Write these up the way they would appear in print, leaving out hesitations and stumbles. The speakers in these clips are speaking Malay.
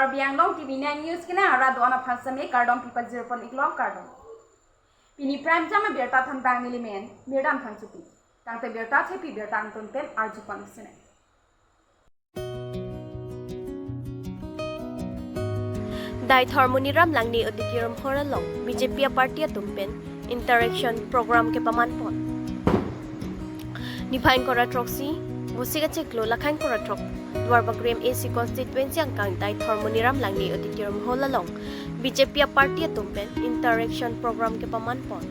Anglong Tv9 News kena arah doa na pasame kardom pipa 0.1 kardom. Pini prime jama berta thantang nilimen mirdam thangchupi. Tangte berta chepi berta antun pen arju pangsene. Dai Harmoniram langni auditorium horalong BJP party tumpen interaction program ke pamanpon. Nipain kora troksi musika ceklo lakhain kora trok Dwarbagram AC constituency ang kang Dai Harmoniram langni auditorium horalong BJP party tumpen interaction program ke pamanpon.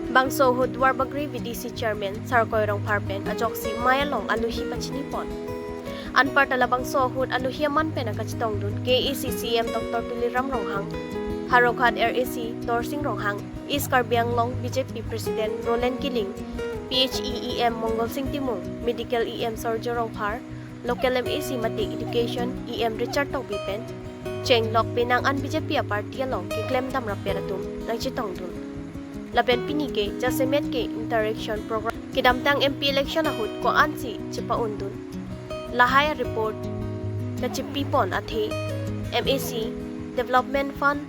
Bangso ho Dwarbagri VDC chairman Sarkoyrong Parpen ajoksi mayalong aluhi pachinipon. Anpar talabang sohud aluhiaman penakachitong dun KECCM Dr. Tuliram Ronghang Harokhat RAC Torsing Ronghang Iskar Anglong BJP President Roland Kiling PHEEM Mongol Sing Timung Medical EM Sorjo Ronghar Local MAC Mati Education EM Richard Taubipen Cheng Lok Penang an BJP Party along kiklem dam raperatum ng chitong dun Lapen pinike jasemet ke interaction program kidamtang MP election ahud ko ansi chipaundun Lahaya report na chipipon athe MAC Development Fund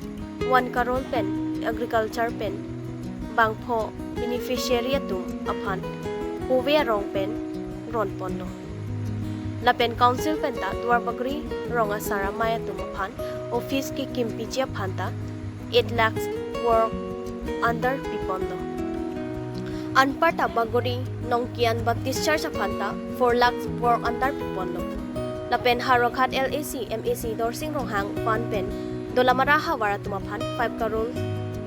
1 crore pen agriculture pen bangpho beneficiary atum aphan huwe rong pen ron ponno la pen council pen ta Dwarbagri ronga sara maya tum aphan office ki kimpiji aphan ta 8 lakhs work under piponno Anparta bagori nongkian bag discharge apanta 4 lakhs work under piponlo. Lapen Harokhat LAC MAC Dorsing Ronghang Fan Pen Dolamara Hawara tumapan 5 crore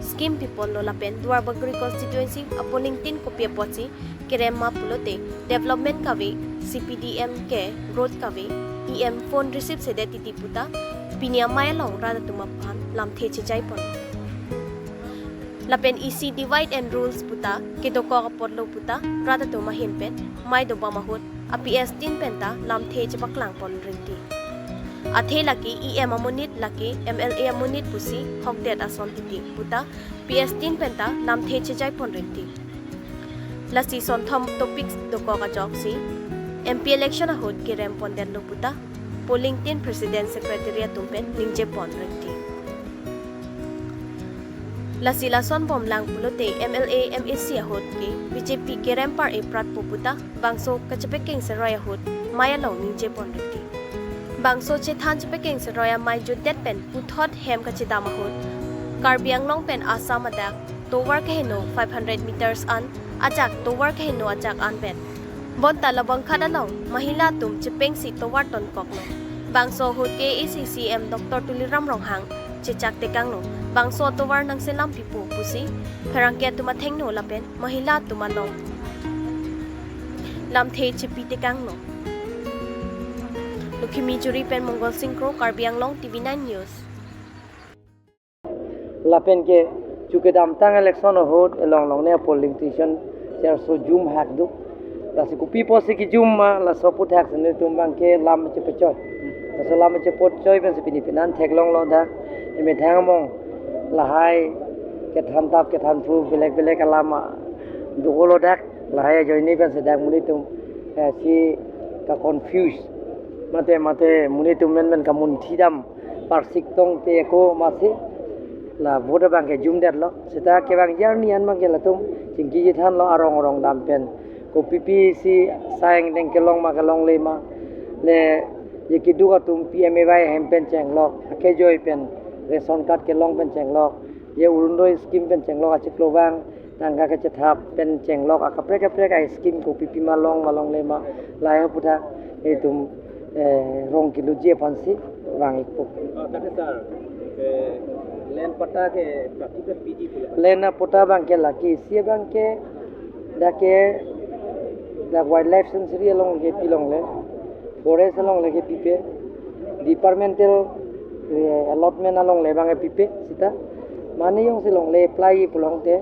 scheme piponlo lapen Dwarbagri constituency aponing tin kopya pochi kirema pulote development kawe CPDM ke growth kawe EM phone receive sede titiputa pinia mayalong rada tumapan lam theche jaipon. Lapen EC divide and rules puta kidoko kapodlo puta rada to mahinpen may do bamahut APS din penta lam the chapaklang pon ringti athe laki EM amonit laki MLA amonit pusi hokdet ason titi puta PS din penta lam the chejai pon ringti lasi son thom topics doko ka joksi MP election ahud kirem pon den lo puta polling tin president secretariat tumpen ningje pon ringti Lasila son bomlang pulote MLA MAC ahod ke BJP ke rempar e prat puputa bangso kachapekeng seroy ahod maya long ninje pondriti bangso che than chapekeng seroy mai judet pen puthot hem kachidam ahod Anglong pen asam adak towar kahino 500 meters an ajak towar kahino ajak an pen bon talabang khadalong mahila tum chepeng si towar ton kokno bangso hod ke ECCM Dr. Tuliram Ronghang chechak tekangno bangso towar nang selam pipu pusi perangke tumatheng no lapen mahila tumanong lamthe chipi tekangno Lukhimi Juri pen Mongol Singkro Anglong Tv9 News lapen ke chukedam tang election hod along long ne polling station cher so zoom hack du la se kupi po se ki zoom ma la so put hack ne tumbang ke lam che pechoy so lam che pot choy pen se pini pinan thek long lo da eme thang mong lahai ke than tap ke than pru belek belek alama dugolo dak lahai joini pen se dak muni tum si ka confuse mate muni tum men kamun thidam parsik tong te ko masi la voter bank ke jum det lo sita ke bang yarni an mang ke la tum jingki ji than lo arong dam pen ko pipi si saing deng ke long ma ke long le ma le ye ki du ka tum PMA hem pen cheng lo ke joy pen ration card ke long pen cheng lok ye urundoi scheme pen cheng lok a chiklo wang tangga ke chethap pen cheng lok a kapre ai scheme ko pipi malong le ma lai ha putha e tum rong kilu je pansi wang ipok kate sar len pata ke practical PG lena pota bang ke laki sie bang ke da wildlife sanctuary along ke pilong le forest along le ke pipe departmental allotment along le bang pipe sita mani yong silong le apply pulong te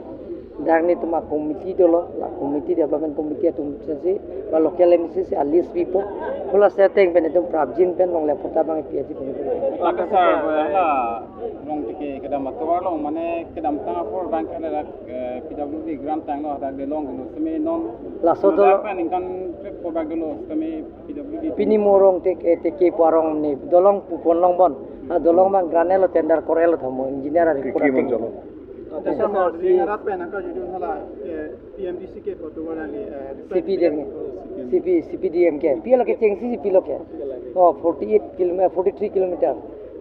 dak ni tuma committee dolo la committee development committee tum sesi ba local MCC at least people kula setting pen tum prabjin pen long le pota bang PhD pen Laka sar la long tike kedam atwar long mane kedam tanga for bank ala PWD grant tang lo dak de long no semi non la so dolo pen kan trip ko bag lo semi PWD pini morong te ke parong ni dolong pupon long bon dolong bang granelo tender korelo thamo engineer ari pura Jasa mo singarat pen ka judun hala PMDC ke ko to wala ni CPDM ke pilo ke cheng CP lo ke 48 km 43 km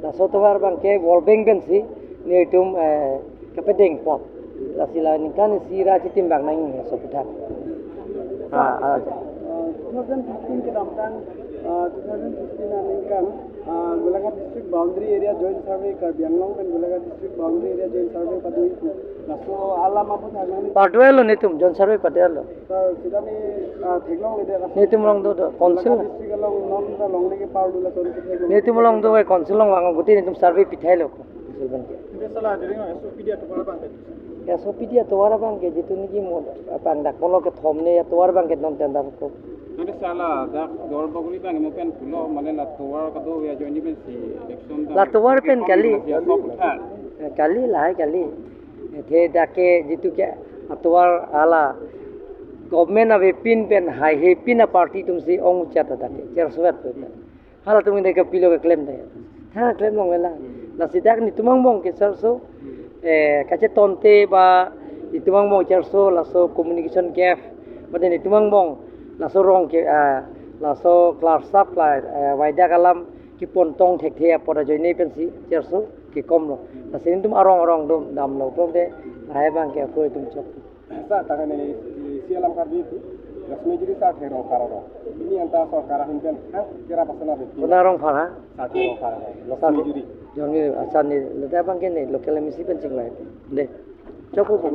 la sotowar bang ke wolbeng ben si ni tum kapedeng pot la sila ni kan sira chitim bang nang so putha 2015 ke damtang 2015 aning kan Golaghat district boundary area joint survey Karbi Anglong and Golaghat district boundary area joint survey padui na so ala ma pun hangani padwelo ni tum joint survey padelo sir sidani thiglong le de ni tum long do council district along non da long le ke pardu la ton ke ni tum long do council long wang guti ni tum survey pithai lo ko ban ke de sala de ring SOP dia to para bang ya so pidia to wara bang ke jitu ni ki mo pang dak polo ke thom ne ya to wara bang ke non tenda ko Nanti salah dak dor baguli bang mo pen pulo male la towar ka do ya join ben si election la towar pen kali kali kali lai kali the dake jitu ke atwar ala government ave pin pen hai he pin a party tum si ong chat ta ke cher swat pe hala tum de ke pilo ke claim de ha claim long la la sidak ni tumang bong ke sar so kache tonte ba itumang bong cher so la so communication gap bade ni tumang bong la so rong ke la so class supply waida kalam ki pontong thek the pora join nei pen si cher so ki kom lo la sin tum arong dum dam lo pom de hai bang ke ko tum chok sa ta ne si alam ka di rasmi jiri sa thero kararo ini anta so karahin pen ha kira pasana de Kunarong phara sa thero kararo rasmi jiri jongi asan ni leta bang ke nei local misi pen ching lai de choku ko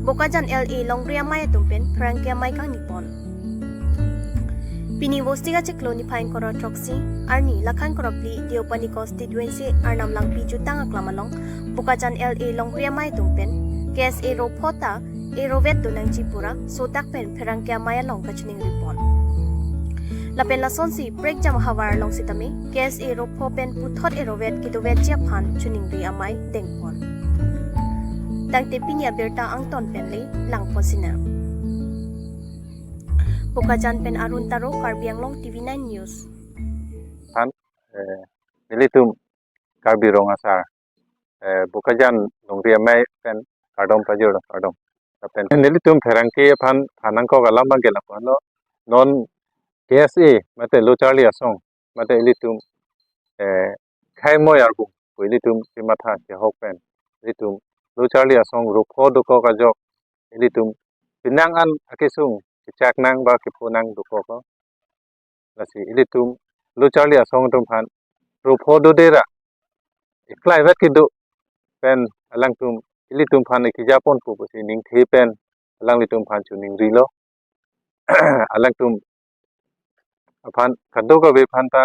Bokajan LA Longria Maya Tumpen Prangkia Mai Kang Nipon Pini Wostiga Cheklo ni Pain Koro Troxy Arni Lakan Koropli Diopani Constituency Arnam Lang Piju Tanga Klamalong Bokajan LA Longria Maya Tumpen KSA Ropota Erovet Dunang Chipura Sotak Pen Prangkia Maya Long Kachuning Ripon Lapen la sonsi break jam hawar long sitami KSA Ropopen Puthot Erovet Kidovet Japan Chuning Ri Amai Dengpon Tangte pinya berta ang ton penli lang posina. Bukajan pen Arun Taro Karbi Anglong Tv9 News. Militum Karbi Rongasar. Bukajan Nongria Mai pen Kardom Pajur Kardom. Pen Militum Ferangke pan Panangko Galamba Gelapano non KSA mate Lo Charlie Asong mate Ilitum Kaimo Yarbu Ilitum Simata Hok pen Ilitum Lo Charlie Asong Rupo Duko Kajok Ilitum Pinangan Akisung Kichak Nang ba Kipunang Duko ko Lasi Ilitum Lo Charlie Asong Tumpan Rupo Dodera Iklai vet kidu pen alang tum Ilitum pan Kijapon Pupusi Ning Tepen alang litum pan Chuning Rilo alang tum pan Kadoga Ve Panta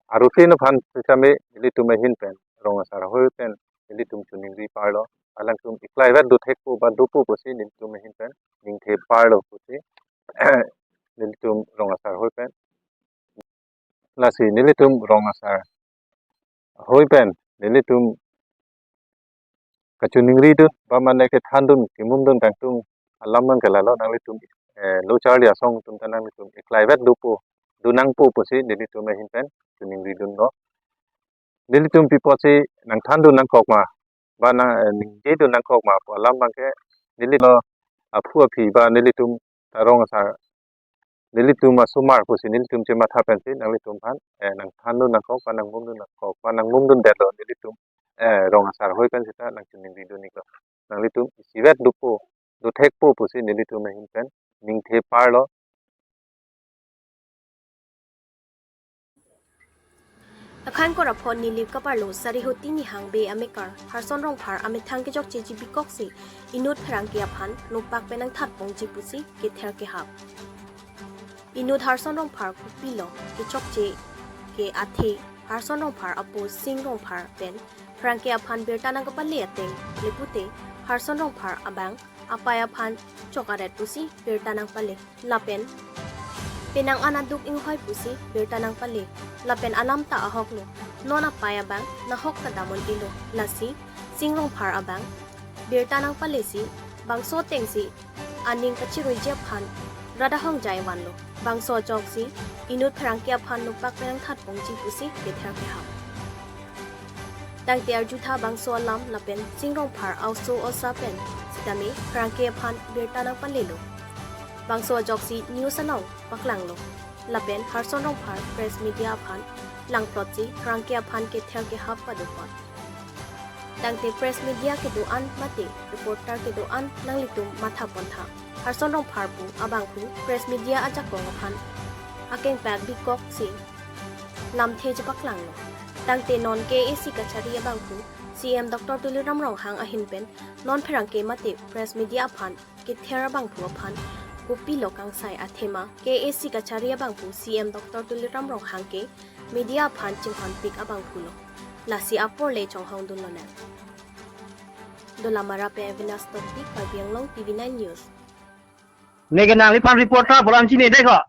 Arutin pan Same Ilitum Hin pen Rongasar Hoy pen Ilitum Chuning Ri Parlo alang tum iklai vet du thekpu ba dupu pusi Ilitum Hin pen Ning Te Parlo pusi Ilitum Rongasar Hoy pen Lasi Ilitum Rongasar Hoy pen Ilitum Kachuning Ri du ba mane ke thandun kimundun tangtung alamman kelalo nang Ilitum Lo Charlie Asong tum tanang Ilitum iklai vet dupu dunang pu pusi Ilitum Hin pen Chuning Ri dun no Ilitum piposi nang thandun nang kokma ba nang ningjedu nang kokma po alamman ke Nilito apu api ba Nilitum Rongasar Nilitum sumar pusi Nilitum cema thapensi nang Litum pan nang thandun nang kok nang mumdun delo Nilitum Rongasar hoy pen sita nang Chuning Ri dun niklo nang Litum sivet dupu du thekpu pusi Nilitum Hin pen ning the parlo Akan ko rapon ni Liv Kaparlo Sarihuti ni Hangbe Amikar Harson Rongphar Amithang Kijok JGB Koksi Inut Prangkia Pan Nupak Penang Thatpong Jipusi Kither ke hap Inut Harson Rongphar Kupilo Kijok J ke Athe harson rong phar apu sing rong phar pen prangke aphan berta nang kapali ateng lepute harson rong phar abang apaya phan chokaret pusi berta nang pale lapen penang anaduk inghoi pusi berta nang pale lapen alam ta ahok lo non apaya bang na hok ka damon ilo lasi sing rong phar abang berta nang pale si bangso teng si aning kachiroi je phan rada hong jai wan lo bangso jok si inut prangke aphan no pak penang that pong ji pusi ke thar ke ha tang te arjutha bangso alam lapen sing rong phar also osa pen sidami prangke aphan berta nang pale lo bangso jok si news anong paklang lo lapen harson rong phar press media phan lang prochi prangke aphan ke thar ke hap pa do pot tang te press media ke do an mate reporter ke do an nang litum matha pontha harson rong phar pu abang pu press media ajak bong aphan akeng pak bikok si lam the je paklang lo tang te non ke ac kachari abang pu cm dr tuliram rong hang ahin pen non pherang ke mate press media phan ke thera bang pu phan kupi lokang sai athema ke ac kachari abang pu cm dr tuliram rong hang ke media phan chinghan pik abang pu lo lasi apor le chong hong dun lo na dolamara pe vinas topic by Anglong tv9 news nege nang lipan reporter bolam sini deh kok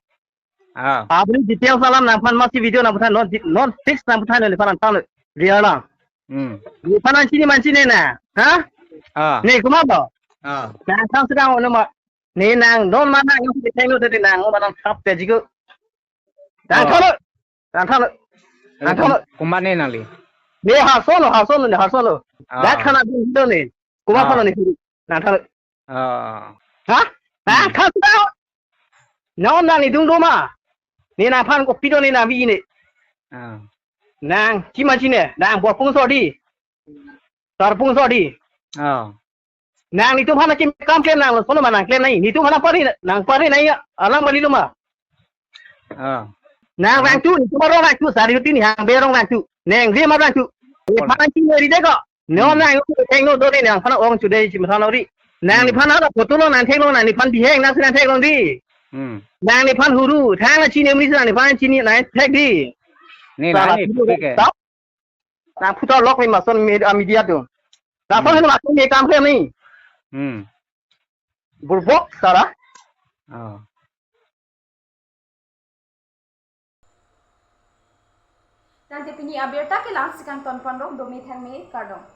abri detail salam nang pan masih video nang putan non fix nang putan le panan tal real lang di panan sini man sini na ha nih kumapa nang sang sedang nama nih nang non mana yang kita tengok tadi nang mana tap peji ko nang thalo kumane nali nih hasolo dah kana video nih kumapa nih nang thalo ha nang sang sedang non nang idung doma ni nang pan ko pido ni nang bi ni nang cima sini nang buat pungso di tar pungso di nang itu mana cim kam klaim nang sono mana klaim nai itu mana pari nai alam bali luma nang rang tu itu maro rang tu sari uti ni hang berong rang tu neng dia maro rang tu mana cim ni deko non nang itu tengok do ni nang pana ong tu dei cim sana ri nang ni pana ada potolo nang tengok nang ni pan di heng nang sedang tengok di nang ni pan huru thang la chini mri nang ni pan chini nai thek di ni na ni ke nang putar lok ni mason media tu tak tahu ni mason ni kam klaim ni burbok sara tang te pini aberta ke lang sikang ton pondong domi thang me kardong